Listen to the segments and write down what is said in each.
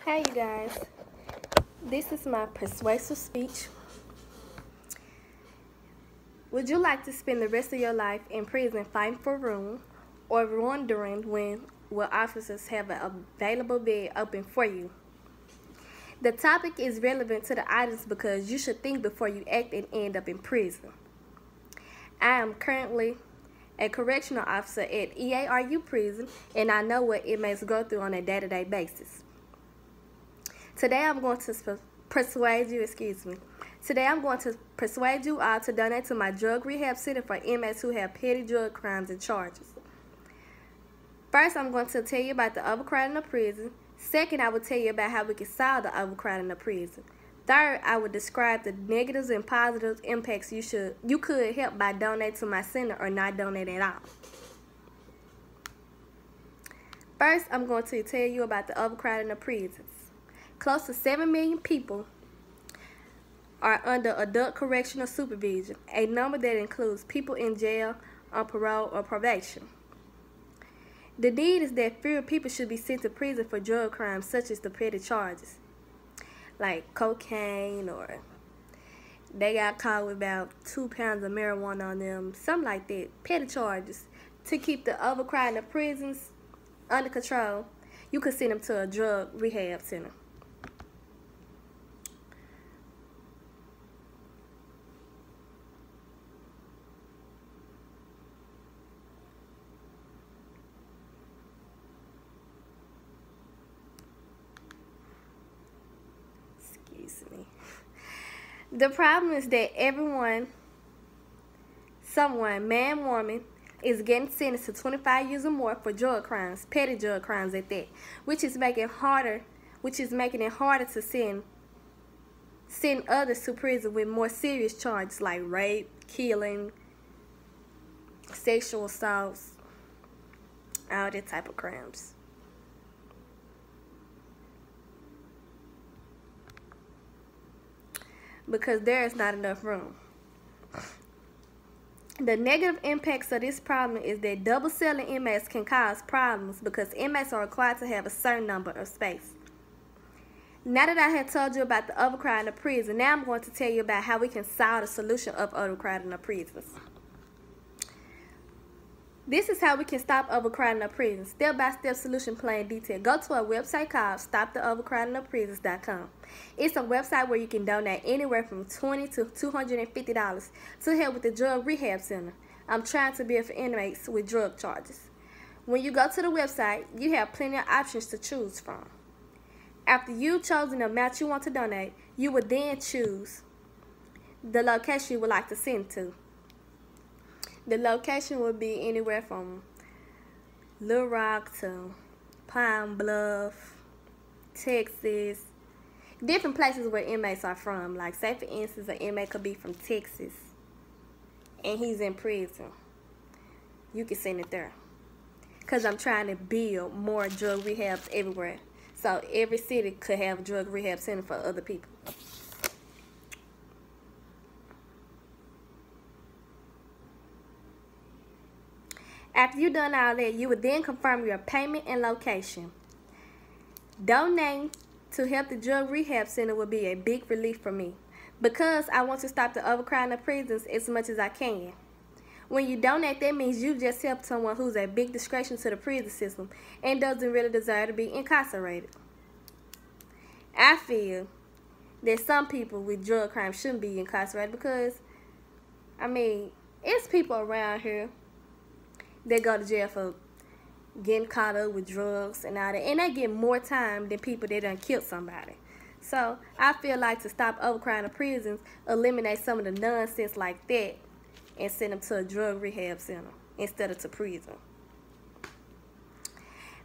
Hey you guys, this is my persuasive speech. Would you like to spend the rest of your life in prison fighting for room or wondering when will officers have an available bed open for you? The topic is relevant to the audience because you should think before you act and end up in prison. I am currently a correctional officer at EARU prison, and I know what inmates go through on a day-to-day basis. Today I'm going to persuade you all to donate to my drug rehab center for inmates who have petty drug crimes and charges. First, I'm going to tell you about the overcrowding of prison. Second, I will tell you about how we can solve the overcrowding of prison. Third, I will describe the negatives and positive impacts you could help by donating to my center or not donate at all. First, I'm going to tell you about the overcrowding of prisons. Close to 7 million people are under adult correctional supervision, a number that includes people in jail, on parole, or probation. The need is that fewer people should be sent to prison for drug crimes such as the petty charges, like cocaine, or they got caught with about 2 pounds of marijuana on them, something like that, petty charges. To keep the overcrowding of prisons under control, you could send them to a drug rehab center. The problem is that someone, man, woman, is getting sentenced to 25 years or more for drug crimes, petty drug crimes at that, which is making it harder to send others to prison with more serious charges like rape, killing, sexual assaults, all that type of crimes. Because there is not enough room. The negative impacts of this problem is that double celling inmates can cause problems because inmates are required to have a certain number of space. Now that I have told you about the overcrowding of prison, now I'm going to tell you about how we can solve the solution of overcrowding of prisons. This is how we can stop overcrowding of prisons. Step-by-step solution plan detail. Go to our website called stoptheovercrowdingofprisons.com. It's a website where you can donate anywhere from $20 to $250 to help with the drug rehab center. I'm trying to build for inmates with drug charges. When you go to the website, you have plenty of options to choose from. After you've chosen the amount you want to donate, you would then choose the location you would like to send to. The location would be anywhere from Little Rock to Pine Bluff, Texas, different places where inmates are from. Like, say for instance, an inmate could be from Texas and he's in prison. You can send it there. Because I'm trying to build more drug rehabs everywhere. So every city could have a drug rehab center for other people. After you've done all that, you would then confirm your payment and location. Donating to help the drug rehab center will be a big relief for me because I want to stop the overcrowding of prisons as much as I can. When you donate, that means you just helped someone who's a big distraction to the prison system and doesn't really deserve to be incarcerated. I feel that some people with drug crime shouldn't be incarcerated because, I mean, it's people around here that go to jail for getting caught up with drugs and all that, and they get more time than people that done killed somebody. So I feel like to stop overcrowding of prisons, eliminate some of the nonsense like that and send them to a drug rehab center instead of to prison.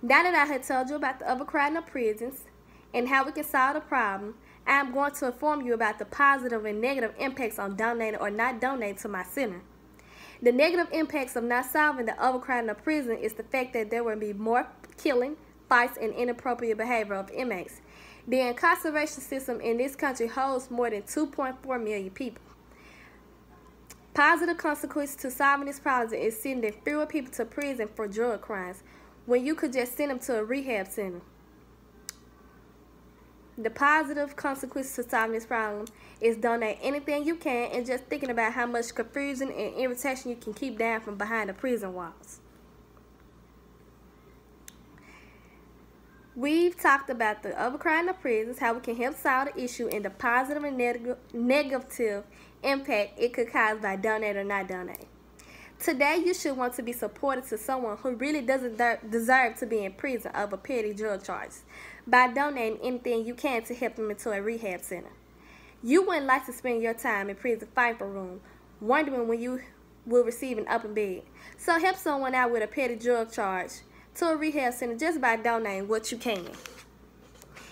Now that I had told you about the overcrowding of prisons and how we can solve the problem, I'm going to inform you about the positive and negative impacts on donating or not donating to my center. The negative impacts of not solving the overcrowding of prison is the fact that there will be more killing, fights, and inappropriate behavior of inmates. The incarceration system in this country holds more than 2.4 million people. Positive consequences to solving this problem is sending fewer people to prison for drug crimes when you could just send them to a rehab center. The positive consequences to solving this problem is donate anything you can, and just thinking about how much confusion and irritation you can keep down from behind the prison walls. We've talked about the overcrowding of prisons, how we can help solve the issue, and the positive and negative impact it could cause by donating or not donating. Today, you should want to be supportive to someone who really doesn't deserve to be in prison over petty drug charges by donating anything you can to help them into a rehab center. You wouldn't like to spend your time in prison fighting for room, wondering when you will receive an open bed. So help someone out with a petty drug charge to a rehab center just by donating what you can.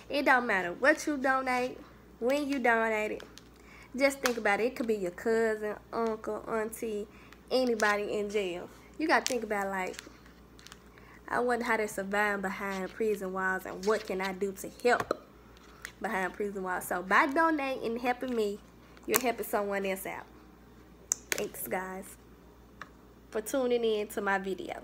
It don't matter what you donate, when you donate it. Just think about it. It could be your cousin, uncle, auntie, anybody in jail. You got to think about, like, I wonder how they're surviving behind prison walls, and what can I do to help behind prison walls. So by donating and helping me, you're helping someone else out. Thanks, guys, for tuning in to my video.